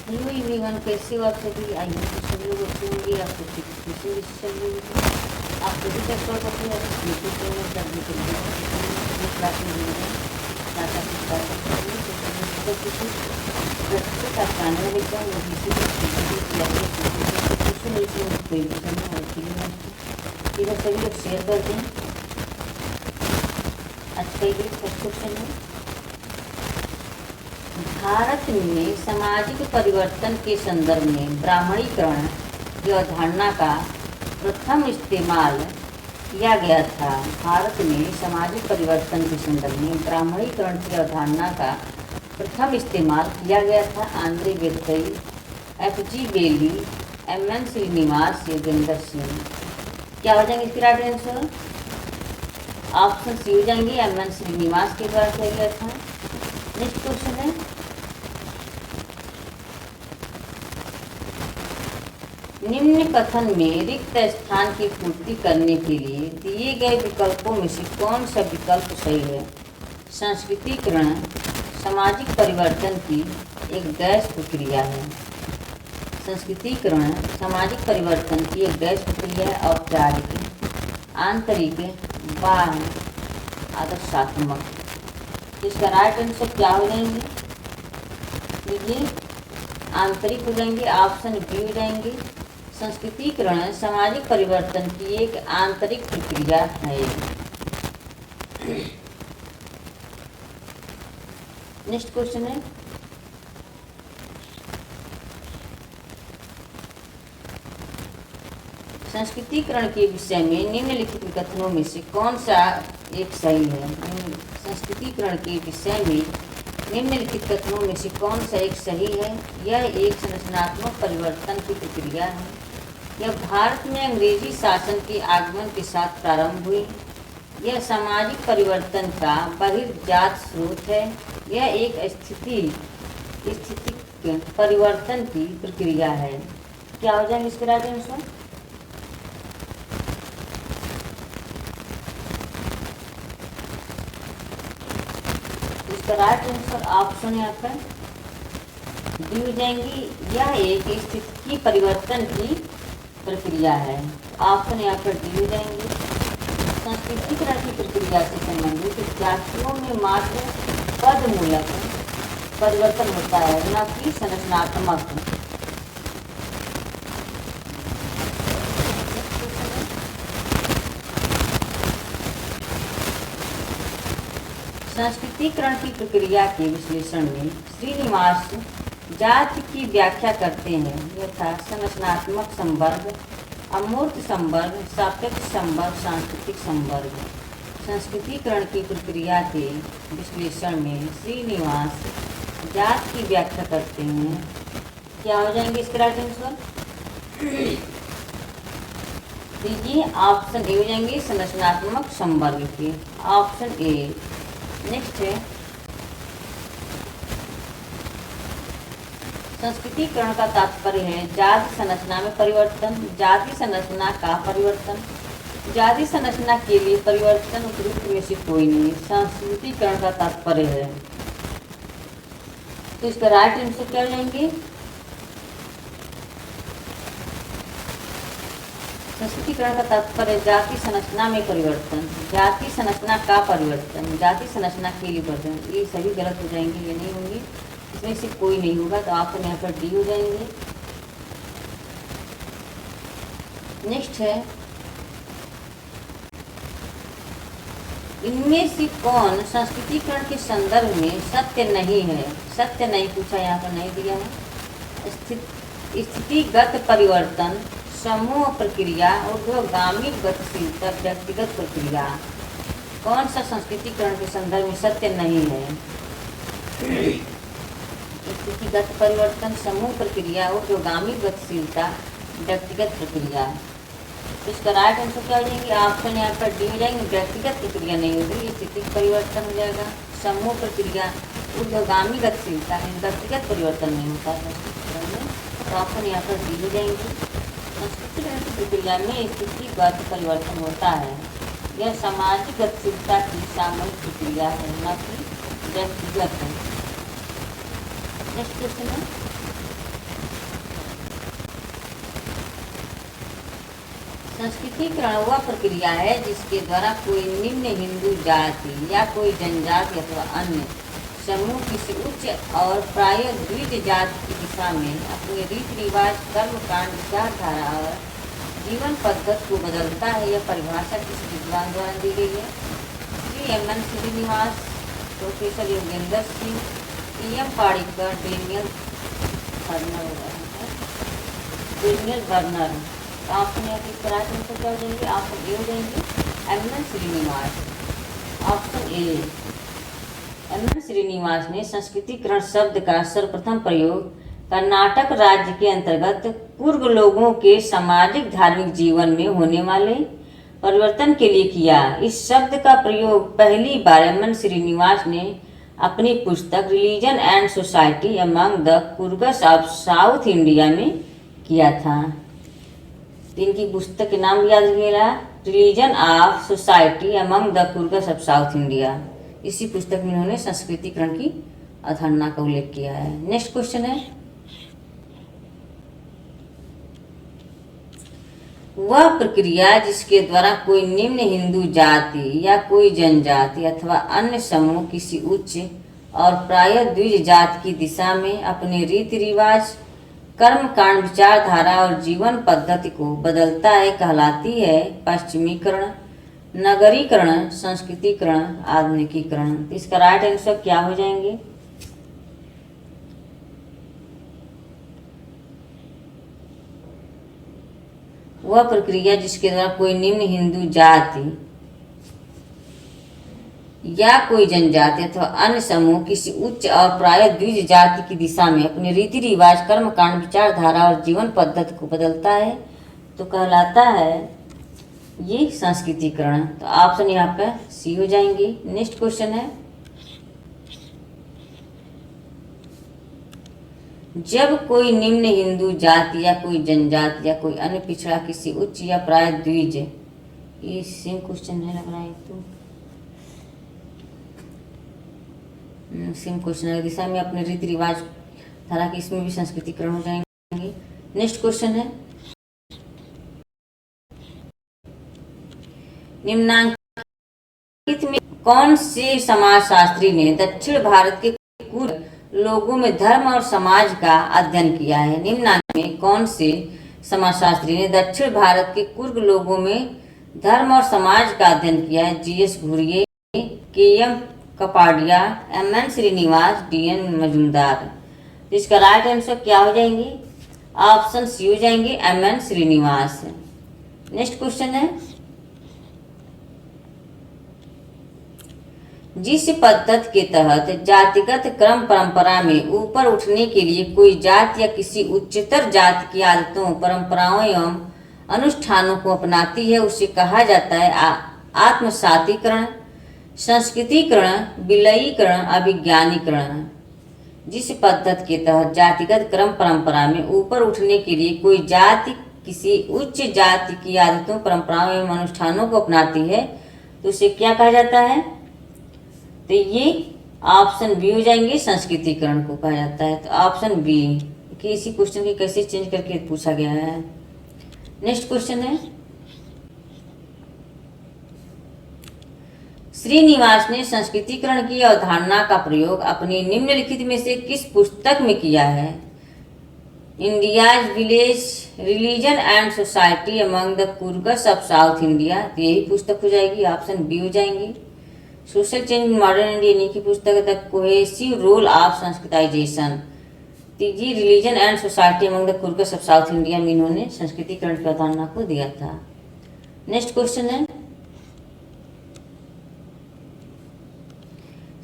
Hello everyone, कैसे हो आप सभी? आई होप कि सभी लोग अच्छे होंगे। आपको खुशी से चल रही है। आप सभी का स्वागत है यूट्यूब चैनल सभी क्लास में जुड़ गए टाटा की स्टार्टअप करेंगे तो किसी प्रत्येक आप जानने वाले क्या वो किसी कोई भी करना और फिर सभी लोग शेयर कर दें। आज का ये फर्स्ट क्वेश्चन है, भारत में सामाजिक परिवर्तन के संदर्भ में ब्राह्मणीकरण की अवधारणा का प्रथम इस्तेमाल किया गया था। भारत में सामाजिक परिवर्तन के संदर्भ में ब्राह्मणीकरण की अवधारणा का प्रथम इस्तेमाल किया गया था। आंद्रे वेत्तई, एफ.जी. बेली, एम.एन. श्रीनिवास, योगेंद्र सिंह। क्या हो जाएंगे इसके राइट आंसर? ऑप्शन सी हो जाएंगे, एम.एन. श्रीनिवास के द्वारा किया गया था। नेक्स्ट क्वेश्चन है, निम्न कथन में रिक्त स्थान की पूर्ति करने के लिए दिए गए विकल्पों में से कौन सा विकल्प सही है? संस्कृतिकरण सामाजिक परिवर्तन की एक गैस प्रक्रिया है। संस्कृतिकरण सामाजिक परिवर्तन की एक गैस प्रक्रिया है। औपचारिक, आंतरिक, बाह्य, आदर्शात्मक। इसका राइट आंसर क्या हो जाएंगे? देखिए, आंतरिक हो जाएंगे, ऑप्शन बी हो जाएंगे। संस्कृतिकरण सामाजिक परिवर्तन की एक आंतरिक प्रक्रिया है। नेक्स्ट क्वेश्चन है, संस्कृतिकरण के विषय में निम्नलिखित कथनों में से कौन सा एक सही है? संस्कृतिकरण के विषय में निम्नलिखित कथनों में से कौन सा एक सही है? यह एक संरचनात्मक परिवर्तन की प्रक्रिया है। यह भारत में अंग्रेजी शासन के आगमन के साथ प्रारंभ हुई। यह सामाजिक परिवर्तन का बहिर्जात स्रोत है। यह एक स्थितिक परिवर्तन की प्रक्रिया है। क्या हो जाएंगे इसके राइट आंसर? इसका राइट आंसर ऑप्शन यहाँ पर डी हो जाएंगी। यह एक स्थिति की परिवर्तन की प्रक्रिया है। ऑप्शन यहाँ पर डी हो जाएंगे। संस्कृतिकरण की प्रक्रिया से संबंधित जातियों में मात्र पदमूलक परिवर्तन होता है, न कि संरचनात्मक। संस्कृतिकरण की प्रक्रिया के विश्लेषण में श्रीनिवास जाति की व्याख्या करते हैं, यथा संरचनात्मक संवर्ग, अमूर्त संवर्ग, सापेक्ष संवर्ग, सांस्कृतिक संवर्ग। संस्कृतिकरण की प्रक्रिया के विश्लेषण में श्रीनिवास जाति की व्याख्या करते हैं। क्या हो जाएंगे इसके राइट आंसर? दीजिए, ऑप्शन ए हो जाएंगे संरचनात्मक संवर्ग के, ऑप्शन ए। नेक्स्ट है, संस्कृतिकरण का तात्पर्य है जाति संरचना में परिवर्तन, जाति संरचना का परिवर्तन। जाति संरचना के लिए परिवर्तन उपयुक्त में से कोई नहीं, संस्कृतिकरण का तात्पर्य है। तो इसका राइट आंसर क्या जाएंगे? संस्कृतिकरण का तात्पर्य जाति संरचना में परिवर्तन, जाति संरचना का परिवर्तन, जाति संरचना के लिए परिवर्तन। ये सभी गलत हो जाएंगे, ये नहीं होंगे, इसमें से कोई नहीं होगा। तो आप यहाँ पर डी हो जाएंगे। नेक्स्ट है, इनमें से कौन संस्कृतिकरण के संदर्भ में सत्य नहीं है? सत्य नहीं पूछा, यहाँ पर नहीं दिया है। स्थितिगत परिवर्तन, समूह प्रक्रिया, ऊर्ध्वगामी गतिशीलता, व्यक्तिगत प्रक्रिया। कौन सा संस्कृतिकरण के संदर्भ में सत्य नहीं है? स्थितिगत परिवर्तन, समूह प्रक्रिया, ऊर्ध्वगामी गतिशीलता, व्यक्तिगत प्रक्रिया। इसका राइट आंसर क्या हो जाएंगे? ऑप्शन यहाँ पर डी हो जाएंगे। व्यक्तिगत प्रक्रिया नहीं होगी, स्थितिक परिवर्तन हो जाएगा। समूह प्रक्रिया, ऊर्ध्वगामी गतिशीलता, व्यक्तिगत परिवर्तन नहीं होता संस्कृतिकरण में। तो ऑप्शन यहाँ पर डी हो जाएंगे। संस्कृतिकरण की प्रक्रिया में स्थितिगत परिवर्तन होता है। यह सामाजिक गतिशीलता की सामूहिक प्रक्रिया है, न कि व्यक्तिगत है। नेक्स्ट क्वेश्चन है, संस्कृतिकरण वह प्रक्रिया है जिसके द्वारा कोई निम्न हिंदू जाति या कोई जनजाति अथवा अन्य समूह किसी उच्च और प्राय द्विज जाति की दिशा में अपने रीति रिवाज, कर्म कांड, विचारधारा और जीवन पद्धति को बदलता है। यह परिभाषा किस विद्वान द्वारा दी गई है? Shri M N Srinivas, professor Yogendra Singh, PM Padikar, Daniel Berner. तो ऑप्शन ए किस तरह से क्या हो जाएंगे? ऑप्शन ए हो जाएंगे M N Srinivas. Option A, M N Srinivas ने संस्कृतिकरण शब्द का सर्वप्रथम प्रयोग कर्नाटक राज्य के अंतर्गत पूर्व लोगों के सामाजिक धार्मिक जीवन में होने वाले परिवर्तन के लिए किया। इस शब्द का प्रयोग पहली बार एम एन श्रीनिवास ने अपनी पुस्तक religion and society among the Coorgs of south India में किया था। इनकी पुस्तक के नाम याद रखिएगा, religion of society among the Coorgs of south India. इसी पुस्तक में उन्होंने संस्कृतिकरण की अवधारणा का उल्लेख किया है। नेक्स्ट क्वेश्चन है, वह प्रक्रिया जिसके द्वारा कोई निम्न हिंदू जाति या कोई जनजाति अथवा अन्य समूह किसी उच्च और प्राय द्विज जाति की दिशा में अपने रीति रिवाज, कर्म कांड, विचारधारा और जीवन पद्धति को बदलता है कहलाती है पश्चिमीकरण, नगरीकरण, संस्कृतिकरण, आधुनिकीकरण। तो इसका राइट आंसर क्या हो जाएंगे? वह प्रक्रिया जिसके द्वारा कोई निम्न हिंदू जाति या कोई जनजाति अथवा अन्य समूह किसी उच्च और प्राय द्विज जाति की दिशा में अपने रीति रिवाज, कर्म कांड, विचारधारा और जीवन पद्धति को बदलता है तो कहलाता है ये संस्कृतिकरण। तो ऑप्शन यहाँ पे सी हो जाएंगे। नेक्स्ट क्वेश्चन है, जब कोई निम्न हिंदू जाति या कोई जनजाति या कोई अन्य पिछड़ा किसी उच्च या प्राय द्विज, ये सेम क्वेश्चन है लग रहा है, तो सेम क्वेश्चन है, दिशा में अपने रीति रिवाज धारा की, इसमें भी संस्कृतिकरण हो जाएंगे। नेक्स्ट क्वेश्चन है, निम्नांकित में कौन से समाजशास्त्री ने दक्षिण भारत के कुर्ग लोगों में धर्म और समाज का अध्ययन किया है? निम्नांकित में कौन से समाजशास्त्री ने दक्षिण भारत के कुर्ग लोगों में धर्म और समाज का अध्ययन किया है? GS Ghurye, KM Kapadia, MN Srinivas, DN Majumdar. इसका राइट आंसर क्या हो जाएंगे? ऑप्शन सी हो जाएंगे MN श्रीनिवास। नेक्स्ट क्वेश्चन है, जिस पद्धति के तहत जातिगत क्रम परंपरा में ऊपर उठने के लिए कोई जाति या किसी उच्चतर जाति की आदतों, परंपराओं एवं अनुष्ठानों को अपनाती है उसे कहा जाता है आत्मसातीकरण, संस्कृतिकरण, विलयीकरण, अभिज्ञानीकरण। जिस पद्धति के तहत जातिगत क्रम परंपरा में ऊपर उठने के लिए कोई जाति किसी उच्च जाति की आदतों, परंपराओं एवं अनुष्ठानों को अपनाती है तो उसे क्या कहा जाता है? तो ये ऑप्शन बी हो जाएंगे, संस्कृतिकरण को कहा जाता है। तो ऑप्शन बी कि इसी क्वेश्चन के कैसे चेंज करके पूछा गया है। नेक्स्ट क्वेश्चन है, श्रीनिवास ने संस्कृतिकरण की अवधारणा का प्रयोग अपनी निम्नलिखित में से किस पुस्तक में किया है? India's village, religion and society among the Coorgs of south India. तो यही पुस्तक हो जाएगी, ऑप्शन बी हो जाएंगी। Social change in modern India की पुस्तक the cohesive role of Sanskritization. तीजी religion and society among the Coorgs of south India में इन्होंने संस्कृतिकरण की अवधारणा को दिया था। नेक्स्ट क्वेश्चन है,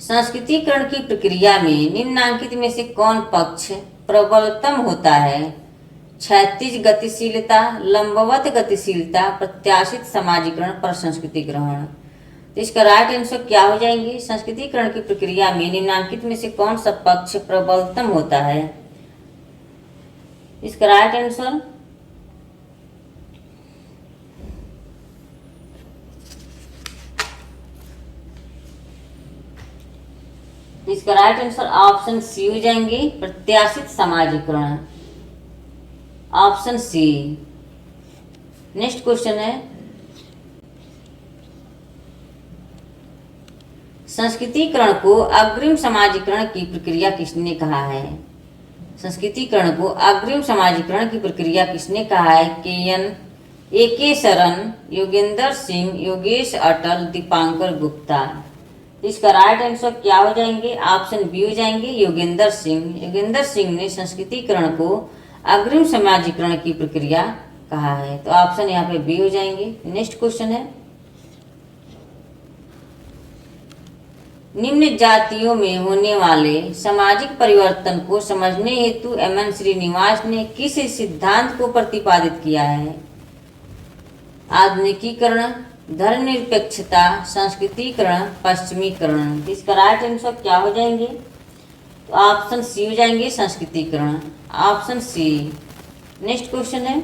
संस्कृतिकरण की प्रक्रिया में निम्नांकित में से कौन पक्ष प्रबलतम होता है? क्षैतिज गतिशीलता, लंबवत गतिशीलता, प्रत्याशित समाजीकरण, प्रसंस्कृति ग्रहण। तो इसका राइट आंसर क्या हो जाएंगे? संस्कृतिकरण की प्रक्रिया में निम्नांकित में से कौन सा पक्ष प्रबलतम होता है? इसका राइट आंसर इसका राइट आंसर ऑप्शन सी हो जाएंगे, प्रत्याशित समाजीकरण। Option C. नेक्स्ट क्वेश्चन है, संस्कृतिकरण को अग्रिम समाजीकरण की प्रक्रिया किसने कहा है? संस्कृतिकरण को अग्रिम समाजीकरण की प्रक्रिया किसने कहा है? ए के शरण, योगेंद्र सिंह, योगेश अटल, दीपांकर गुप्ता। इसका राइट आंसर क्या हो जाएंगे? ऑप्शन बी हो जाएंगे, योगेंद्र सिंह। योगेंद्र सिंह ने संस्कृतिकरण को अग्रिम समाजीकरण की प्रक्रिया कहा है, तो ऑप्शन यहाँ पे बी हो जाएंगे। नेक्स्ट क्वेश्चन है, निम्न जातियों में होने वाले सामाजिक परिवर्तन को समझने हेतु एम.एन. श्रीनिवास ने किस सिद्धांत को प्रतिपादित किया है? आधुनिकीकरण, धर्मनिरपेक्षता, संस्कृतिकरण, पश्चिमीकरण। इसका राइट आंसर क्या हो जाएंगे? तो ऑप्शन सी हो जाएंगे, संस्कृतिकरण, ऑप्शन सी। नेक्स्ट क्वेश्चन है,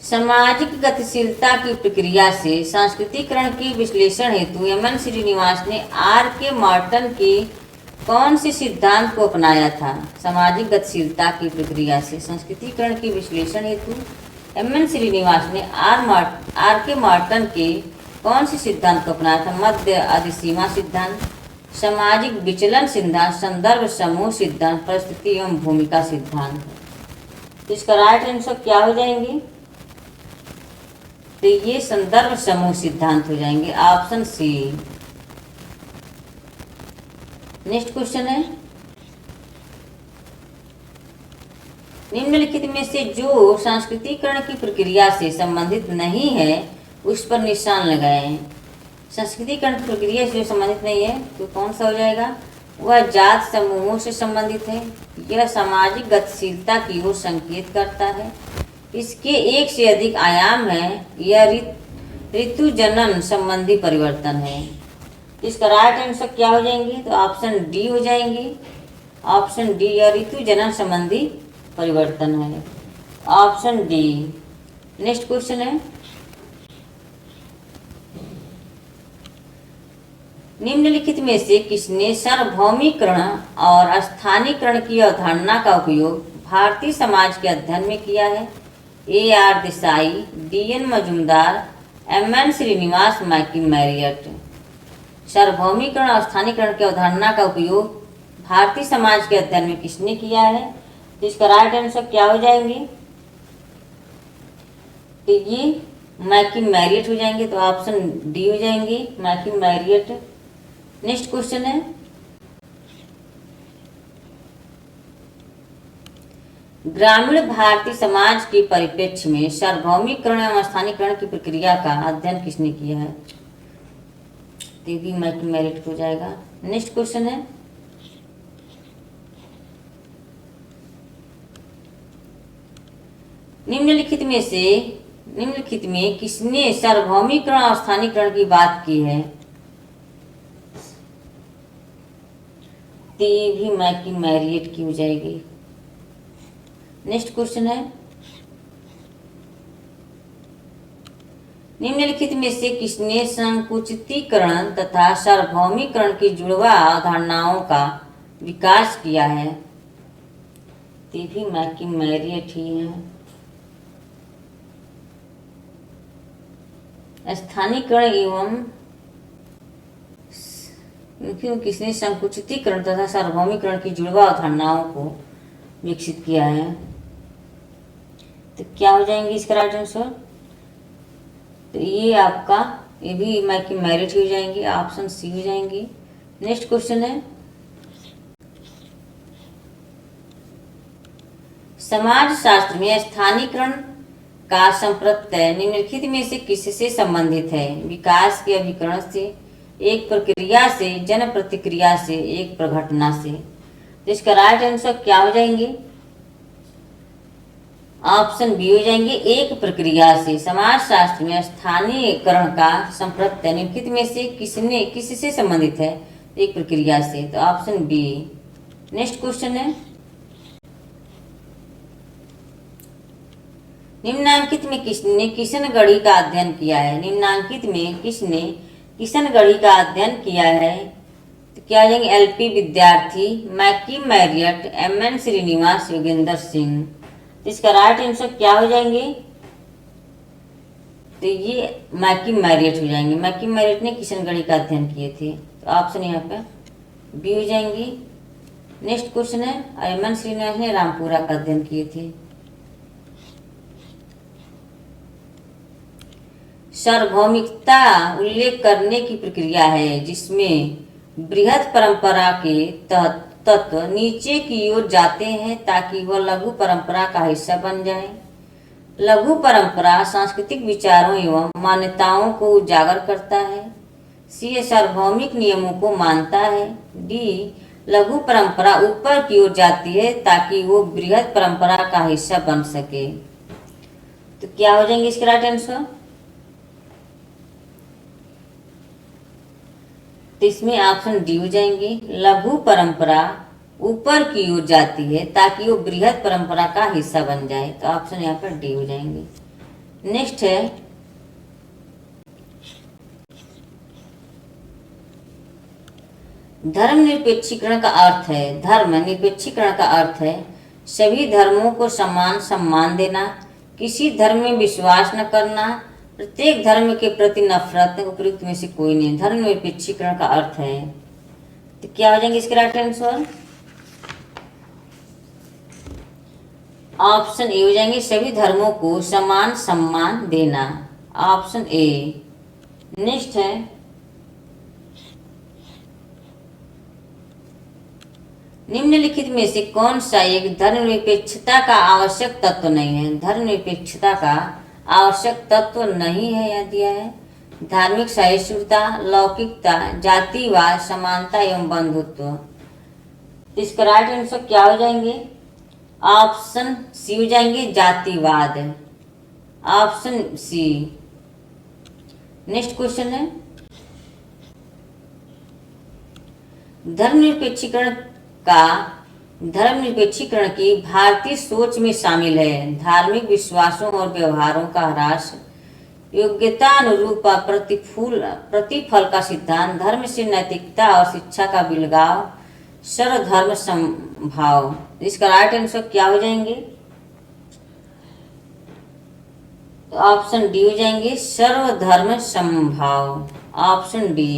सामाजिक गतिशीलता की प्रक्रिया से सांस्कृतिकरण के विश्लेषण हेतु एम.एन. श्रीनिवास ने आर.के. मार्टन के कौन से सिद्धांत को अपनाया था? सामाजिक गतिशीलता की प्रक्रिया से सांस्कृतिकरण के विश्लेषण हेतु एम.एन. श्रीनिवास ने आर.के. मार्टन के कौन से सिद्धांत को अपनाया था? मध्य अधिसीमा सिद्धांत, सामाजिक विचलन सिद्धांत, संदर्भ समूह सिद्धांत, परिस्थिति एवं भूमिका सिद्धांत। तो इसका राइट आंसर क्या हो जाएंगे? तो ये संदर्भ समूह सिद्धांत हो जाएंगे, ऑप्शन सी। नेक्स्ट क्वेश्चन है, निम्नलिखित में से जो सांस्कृतिकरण की प्रक्रिया से संबंधित नहीं है उस पर निशान लगाएं। सांस्कृतिकरण की प्रक्रिया से संबंधित नहीं है तो कौन सा हो जाएगा? वह जात समूहों से संबंधित है, यह सामाजिक गतिशीलता की ओर संकेत करता है, इसके एक से अधिक आयाम है, यह ऋतु जनन संबंधी परिवर्तन है। इसका राइट आंसर क्या हो जाएंगे? तो ऑप्शन डी हो जाएंगे, ऑप्शन डी, यह ऋतु जनन संबंधी परिवर्तन है, ऑप्शन डी। नेक्स्ट क्वेश्चन है, निम्नलिखित में से किसने सार्वभौमिकरण और स्थानीयकरण की अवधारणा का उपयोग भारतीय समाज के अध्ययन में किया है? A R. Desai, D N. Majumdar, M N. Srinivas, McKim Marriott. सार्वभौमिकरण और स्थानीयकरण की अवधारणा का उपयोग भारतीय समाज के अध्ययन में किसने किया है? तो इसका राइट आंसर क्या हो जाएंगे? तो ये मैकिम मैरियट हो जाएंगे, तो ऑप्शन डी हो जाएंगे, मैकिम मैरियट। नेक्स्ट क्वेश्चन है, ग्रामीण भारतीय समाज के परिप्रेक्ष्य में सार्वभौमिकरण एवं स्थानीयकरण की प्रक्रिया का अध्ययन किसने किया है? तो भी मैकिम मैरियट हो जाएगा। नेक्स्ट क्वेश्चन है, निम्नलिखित में किसने सार्वभौमिकरण और स्थानीयकरण की बात की है? तो भी मैकिम मैरियट की हो जाएगी। नेक्स्ट क्वेश्चन है, निम्नलिखित में से किसने संकुचितीकरण तथा सार्वभौमिकरण की जुड़वा अवधारणाओं का विकास किया है? तो भी मैकिम मैरियट ही है। स्थानीयकरण एवं किसने संकुचितीकरण तथा सार्वभौमिकरण की जुड़वा अवधारणाओं को विकसित किया है? तो क्या हो जाएंगे इसका राइट आंसर? तो ये आपका, ये भी मैकिम मैरियट हो जाएंगे, ऑप्शन सी हो जाएंगे। नेक्स्ट क्वेश्चन है, समाज शास्त्र में स्थानीयकरण का संप्रत्यय निम्नलिखित में से किससे संबंधित है? विकास के अभिकरण से, एक प्रक्रिया से, जन प्रतिक्रिया से, एक प्रघटना से। तो इसका राइट आंसर क्या हो जाएंगे? ऑप्शन बी हो जाएंगे, एक प्रक्रिया से। समाज शास्त्र में स्थानीयकरण का संप्रत्यय निम्नलिखित में से किससे संबंधित है? एक प्रक्रिया से, तो ऑप्शन बी। नेक्स्ट क्वेश्चन है, निम्नांकित में किसने किशनगढ़ी का अध्ययन किया है? निम्नांकित में किसने किशनगढ़ी का अध्ययन किया है? तो क्या आ जाएंगे? एल.पी. विद्यार्थी, मैकिम मैरियट, एम.एन. श्रीनिवास, योगेंद्र सिंह। तो इसका राइट आंसर क्या हो जाएंगे? तो ये मैकी मैरियट हो जाएंगे। मैकी मैरियट ने किशनगढ़ी का अध्ययन किए थे, तो ऑप्शन यहाँ पे बी हो जाएंगी। नेक्स्ट क्वेश्चन है, एम एन श्रीनिवास ने रामपुरा का अध्ययन किए थे। सार्वभौमिकता उल्लेख करने की प्रक्रिया है जिसमें बृहद परंपरा के तत्व नीचे की ओर जाते हैं ताकि वह लघु परंपरा का हिस्सा बन जाए। लघु परंपरा सांस्कृतिक विचारों एवं मान्यताओं को उजागर करता है। सी सार्वभौमिक नियमों को मानता है। डी लघु परंपरा ऊपर की ओर जाती है ताकि वो बृहद परंपरा का हिस्सा बन सके। तो क्या हो जाएंगे इसके राइट आंसर? तो इसमें ऑप्शन डी हो जाएंगे। लघु परंपरा ऊपर की ओर जाती है ताकि वो बृहद परंपरा का हिस्सा बन जाए, तो ऑप्शन यहाँ पर डी हो जाएंगे। नेक्स्ट है, धर्मनिरपेक्षीकरण का अर्थ है। धर्मनिरपेक्षीकरण का अर्थ है सभी धर्मों को समान सम्मान देना, किसी धर्म में विश्वास न करना, प्रत्येक धर्म के प्रति नफरत, उपयुक्त में से कोई नहीं। धर्मनिरपेक्षीकरण का अर्थ है, तो क्या हो जाएंगे इसके राइट आंसर? ऑप्शन ए हो जाएंगे, सभी धर्मों को समान सम्मान देना, ऑप्शन ए। नेक्स्ट है, निम्नलिखित में से कौन सा एक धर्मनिरपेक्षता का आवश्यक तत्व नहीं है? धर्मनिरपेक्षता का आवश्यक तत्व नहीं है, यह दिया है। धार्मिक सहिष्णुता, लौकिकता, जातिवाद, समानता एवं बंधुत्व। इसका राइट आंसर क्या हो जाएंगे? ऑप्शन सी हो जाएंगे, जातिवाद, ऑप्शन सी। नेक्स्ट क्वेश्चन है, धर्मनिरपेक्षीकरण की भारतीय सोच में शामिल है धार्मिक विश्वासों और व्यवहारों का ह्रास, योग्यता अनुरूप प्रतिफल का सिद्धांत, धर्म से नैतिकता और शिक्षा का विलगाव, सर्वधर्म समभाव। इसका राइट आंसर क्या हो जाएंगे? तो ऑप्शन डी हो जाएंगे, सर्वधर्म समभाव, ऑप्शन डी।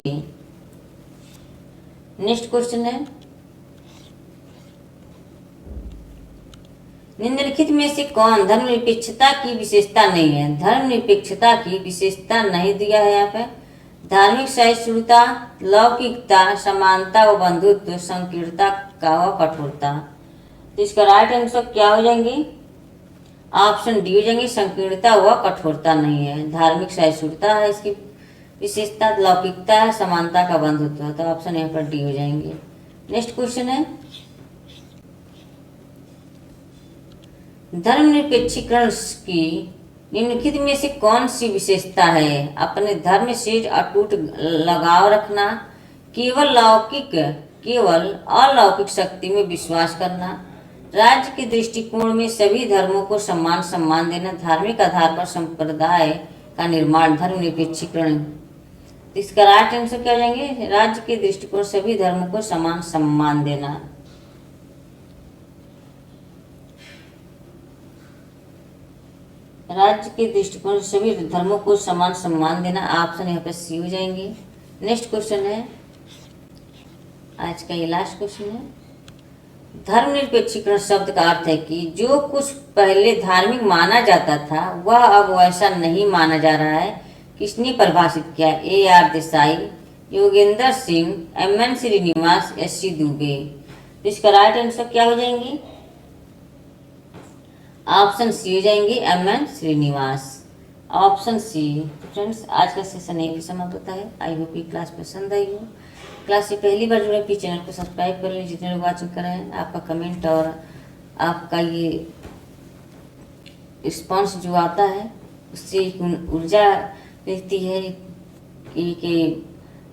नेक्स्ट क्वेश्चन है, निम्नलिखित में से कौन धर्मनिरपेक्षता की विशेषता नहीं है? धर्मनिरपेक्षता की विशेषता नहीं दिया है यहाँ पे। धार्मिक सहिष्णुता, लौकिकता, समानता व बंधुत्व, संकीर्णता का व कठोरता। तो इसका राइट आंसर क्या हो जाएंगे? ऑप्शन डी हो जाएंगे, संकीर्णता व कठोरता नहीं है। धार्मिक सहिष्णुता है इसकी विशेषता, लौकिकता है, समानता का बंधुत्व, तो ऑप्शन यहाँ पर डी हो जाएंगे। नेक्स्ट क्वेश्चन है, धर्मनिरपेक्षीकरण की निम्नलिखित में से कौन सी विशेषता है? अपने धर्म से अटूट लगाव रखना, केवल अलौकिक शक्ति में विश्वास करना, राज्य के दृष्टिकोण में सभी धर्मों को समान सम्मान देना, धार्मिक आधार पर संप्रदाय का निर्माण। धर्मनिरपेक्षीकरण, इसका राइट आंसर क्या हो जाएंगे? राज्य के दृष्टिकोण सभी धर्मों को समान सम्मान देना। राज्य के दृष्टिकोण से सभी धर्मों को समान सम्मान देना, ऑप्शन यहाँ पे सी हो जाएंगे। नेक्स्ट क्वेश्चन है, आज का ये लास्ट क्वेश्चन है, धर्मनिरपेक्षीकरण शब्द का अर्थ है कि जो कुछ पहले धार्मिक माना जाता था वह अब वैसा नहीं माना जा रहा है। किसने परिभाषित किया? A R Desai, Yogendra Singh, M N Srinivas, S C Dube. तो इसका राइट आंसर क्या हो जाएंगे? ऑप्शन सी हो जाएंगे, M N Srinivas, option C. तो फ्रेंड्स, आज का सेशन यही समाप्त होता है। आई होप ये क्लास पसंद आई हो। क्लास से पहली बार जुड़े प्लीज चैनल को सब्सक्राइब कर लें। जितने लोग वाचिंग कर रहे हैं, आपका कमेंट और आपका ये रिस्पॉन्स जो आता है उससे एक ऊर्जा रहती है कि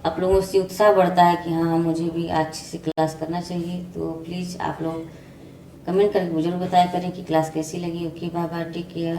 आप लोगों से उत्साह बढ़ता है कि हाँ मुझे भी अच्छे से क्लास करना चाहिए। तो प्लीज़ आप लोग कमेंट करके मुझे जरूर बताया करें कि क्लास कैसी लगी। Okay, bye bye, take care.